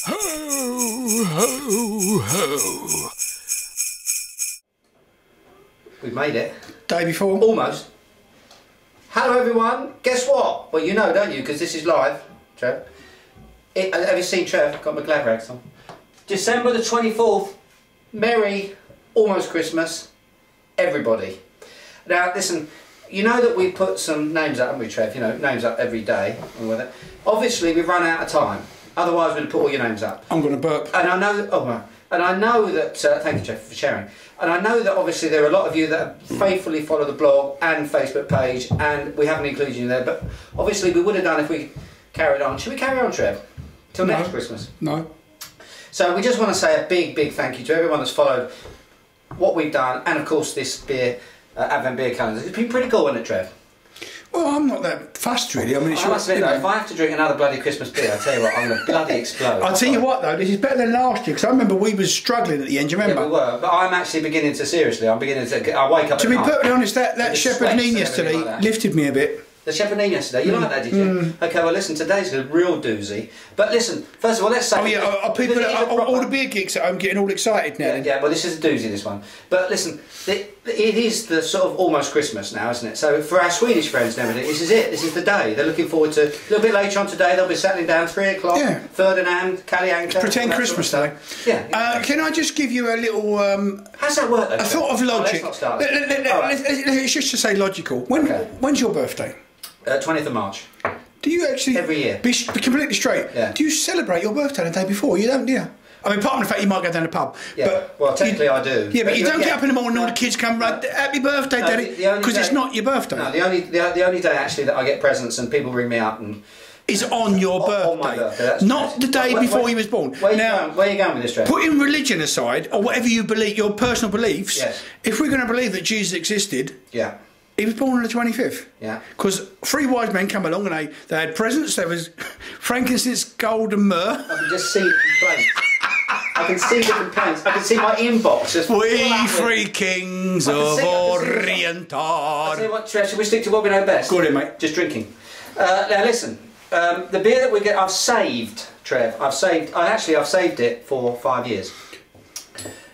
Ho, ho, ho. We've made it. Day before? Almost. Hello everyone. Guess what? Well, you know, don't you? Because this is live, Trev. Have you seen Trev? Got my glad rags on. December the 24th. Merry, almost Christmas, everybody. Now, listen. You know that we put some names up, haven't we, Trev? You know, names up every day. And with it. Obviously, we've run out of time. Otherwise, we'd put all your names up. I'm going to burp. And I know that. Oh, well, and I know that. Thank you, Trev, for sharing. And I know that obviously there are a lot of you that faithfully follow the blog and Facebook page, and we haven't included you there. But obviously, we would have done if we carried on. Should we carry on, Trev? Till next Christmas? No. So we just want to say a big, big thank you to everyone that's followed what we've done, and of course this beer. Advent beer calendar. It's been pretty cool, isn't it, Trev? Well, I'm not that fussed, really. I mean, I must admit, though, if I have to drink another bloody Christmas beer, I tell you what, I'm going to bloody explode. I'll tell you what, though, this is better than last year, because I remember we was struggling at the end, do you remember? Yeah, we were, but I'm actually beginning to, seriously, I wake up to be perfectly honest, that Shepherd Neem yesterday lifted me a bit. The Shepherd Neem yesterday, you like that, did you? Okay, well listen, today's a real doozy. But listen, first of all, let's say... Oh yeah, all the beer geeks at home getting all excited now. Yeah, well this is a doozy, this one. But listen, it is the sort of almost Christmas now, isn't it? So for our Swedish friends and everything, this is it, this is the day. They're looking forward to, a little bit later on today, they'll be settling down, 3 o'clock, Ferdinand, Kalianka... Pretend Christmas Day. Yeah. Exactly. Can I just give you a little... How's that work though? A thought of logic. Let's not start. It's just to say logical. When's your birthday? 20th of March. Do you actually... Every year. Be completely straight. Yeah. Do you celebrate your birthday the day before? You don't, do you? I mean, apart from the fact you might go down the pub. Yeah, but well, technically I do. Yeah, but you don't get up in the morning and all the kids come, right, happy birthday, Daddy, because it's not your birthday. No, the only day actually that I get presents and people ring me up and... Is on your birthday. On my birthday, not the day before you was born. Where are you going with this, Trev? Putting religion aside, or whatever you believe, your personal beliefs, yes. If we're going to believe that Jesus existed... Yeah. He was born on the 25th. Yeah. Because 3 wise men come along and they had presents. There was frankincense, gold and myrrh. I can just see the complaints. I can see the complaints. I can see my inbox just... We 3 kings of Orient are... I'll tell you what, Trev, should we stick to what we know best? Go on, mate. Just drinking. Now listen, the beer that we get, I've saved, Trev. I've saved it for 5 years.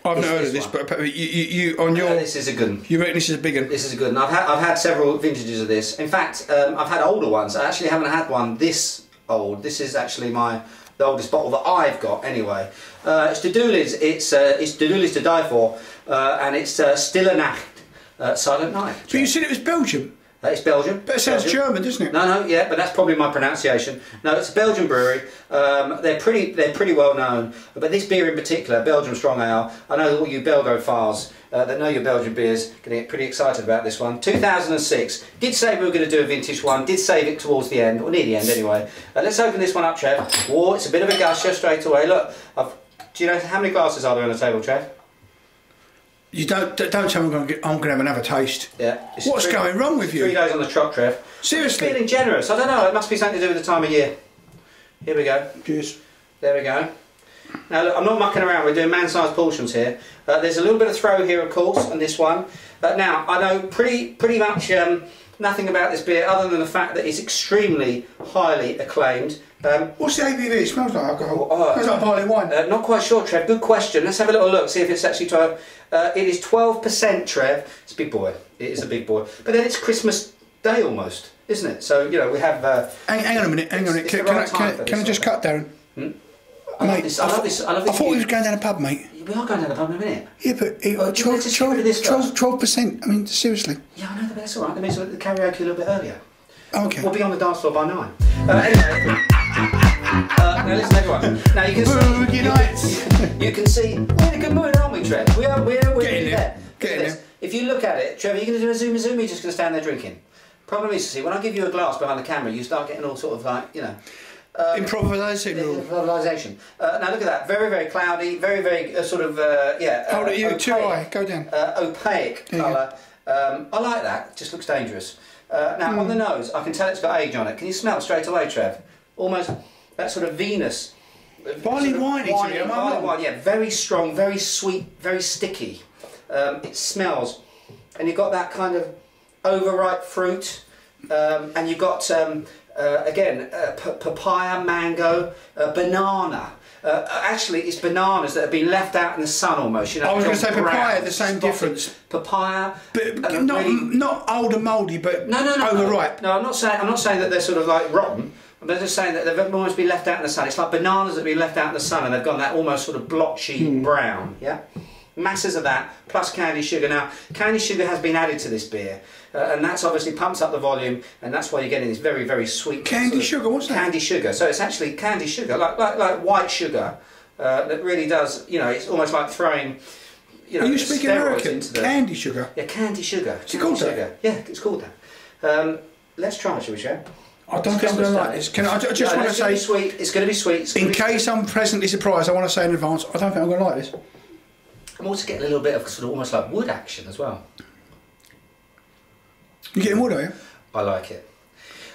I've not heard of this, but you on your... this is a good one. You reckon this is a big one? This is a good one. I've had several vintages of this. In fact, I've had older ones. I actually haven't had one this old. This is actually the oldest bottle that I've got, anyway. It's Dedulis. It's Dedulis to die for, and it's Stille Nacht, Silent Night. But you said it was Belgium? It's Belgium. But it sounds German, doesn't it? No, yeah, but that's probably my pronunciation. No, it's a Belgian brewery. They're pretty well known. But this beer in particular, Belgium Strong Ale, I know all you Belgophiles that know your Belgian beers going to get pretty excited about this one. 2006. Did say we were going to do a vintage one. Did save it towards the end, or near the end anyway. Let's open this one up, Trev. Whoa, it's a bit of a gusher straight away. Look, do you know how many glasses are there on the table, Trev? You don't tell me I'm going to have another taste. Yeah. What's going wrong with you? 3 days on the trot, Trev. Seriously? I'm feeling generous. I don't know. It must be something to do with the time of year. Here we go. Cheers. There we go. Now look, I'm not mucking around. We're doing man-sized portions here. There's a little bit of throw here, of course, on this one. Now I know pretty much nothing about this beer other than the fact that it's extremely highly acclaimed. What's the ABV? It smells like alcohol. Smells like barley wine. Not quite sure, Trev. Good question. Let's have a little look, see if it's actually 12. It is 12%, Trev. It's a big boy. It is a big boy. But then it's Christmas Day almost, isn't it? So, you know, we have... hang on a minute, hang on a minute. Can I just cut, Darren? I love this. I thought we was going down a pub, mate. We are going down the pub in a minute. Yeah, but 12%. I mean, seriously. Yeah, I know, but that's all right. That means the karaoke a little bit earlier. Okay. We'll be on the dance floor by 9. Anyway. Now listen, everyone. Now you can see. You can see. We're in a good mood, aren't we, Trev? We're getting there. Getting there. If you look at it, Trev, are you going to do a zoom? You're just going to stand there drinking. Problem is, see, when I give you a glass behind the camera, you start getting all sort of like, you know. Improvisation. Improvisation. Now look at that. Very, very cloudy. Very, very sort of yeah. Hold it, you too high. Go down. Opaque colour. I like that. It just looks dangerous. Now on the nose, I can tell it's got age on it. Can you smell it straight away, Trev? Almost that sort of Venus. Barley wine. Barley wine. Yeah. Very strong. Very sweet. Very sticky. It smells, and you've got that kind of overripe fruit, and you've got again papaya, mango, banana. Actually, it's bananas that have been left out in the sun almost. You know, I was going to say brown, papaya, the same spotted difference. Papaya, But not old and mouldy, but overripe. No, I'm not saying that they're sort of like rotten. I'm just saying that they've almost been left out in the sun. It's like bananas that have been left out in the sun and they've gone that almost sort of blotchy brown. Yeah. Masses of that, plus candy sugar. Now, candy sugar has been added to this beer, and that's obviously pumps up the volume, and that's why you're getting this very, very sweet candy sugar. What's that? Candy sugar. So it's actually candy sugar, like white sugar, that really does. You know, it's almost like throwing. You know, are you speaking American? Candy sugar. Yeah, candy sugar. Is it called that? Yeah, it's called that. Let's try it, shall we, Sharon? I don't think I'm going to like this. I just want to say, it's going to be sweet. In case I'm pleasantly surprised, I want to say in advance, I don't think I'm going to like this. I'm also getting a little bit of sort of almost like wood action as well. You're getting wood, are you? I like it.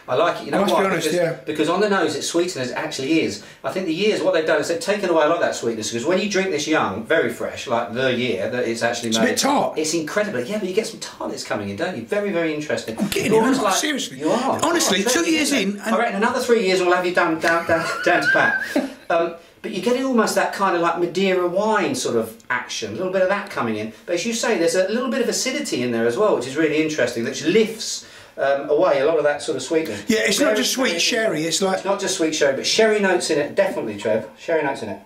I like it. You know I must why? be honest, because on the nose it's sweeter than it actually is. I think the years, what they've done is they've taken away a lot of that sweetness, because when you drink this young, very fresh, like the year that it's actually made, it's a bit tart. It's incredible. Yeah, but you get some tartness coming in, don't you? Very, very interesting. I'm getting it. Like, seriously. You are. Honestly, 2 years in. I reckon another 3 years will have you down to pat. But you're getting almost that kind of like Madeira wine sort of action, a little bit of that coming in. But as you say, there's a little bit of acidity in there as well, which is really interesting, which lifts away a lot of that sort of sweetness. Yeah, it's not just sweet sherry, it's like... It's not just sweet sherry, but sherry notes in it, definitely, Trev. Sherry notes in it.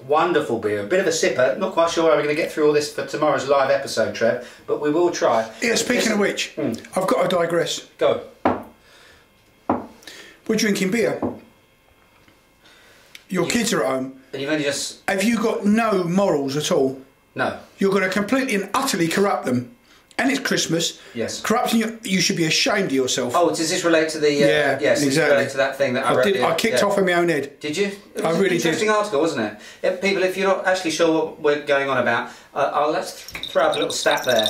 Wonderful beer, a bit of a sipper. Not quite sure how we're going to get through all this for tomorrow's live episode, Trev, but we will try. Yeah, speaking of which, I've got to digress. Go. We're drinking beer. Your kids are at home. And you've only just... Have you got no morals at all? No. You're going to completely and utterly corrupt them. And it's Christmas. Yes. Corrupting you should be ashamed of yourself. Oh, does this relate to the... yeah, yes, exactly. Relate to that thing that I read. I kicked off in my own head. Did you? It was I really an interesting article, wasn't it? People, if you're not actually sure what we're going on about, let's throw up a little stat there.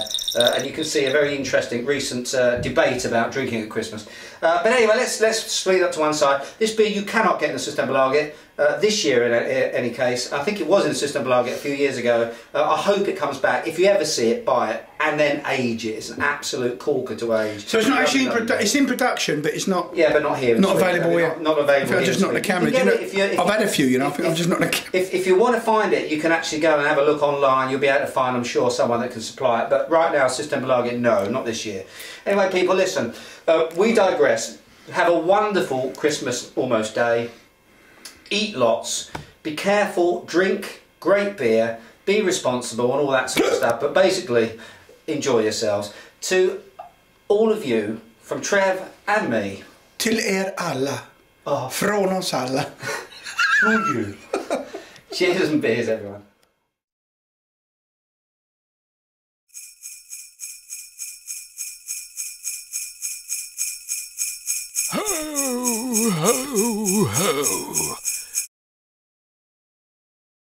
And you can see a very interesting recent debate about drinking at Christmas. But anyway, let's split up to one side. This beer you cannot get in the Systembolaget. This year, in any case, I think it was in the Systembolaget a few years ago. I hope it comes back. If you ever see it, buy it and then age it. It's an absolute corker to age. So it's not actually it's in production, but it's not. Yeah, but not here. Not available here. Not available. I'm just not on the camera. I've had a few, you know. I think I'm just not on the camera. If you want to find it, you can actually go and have a look online. You'll be able to find, I'm sure, someone that can supply it. But right now, Systembolaget, no, not this year. Anyway, people, listen. We digress. Have a wonderful Christmas almost day. Eat lots, be careful, drink great beer, be responsible and all that sort of stuff, but basically enjoy yourselves. To all of you, from Trev and me. Till alla. Från oss alla. From you. Cheers and beers, everyone. Ho, ho, ho.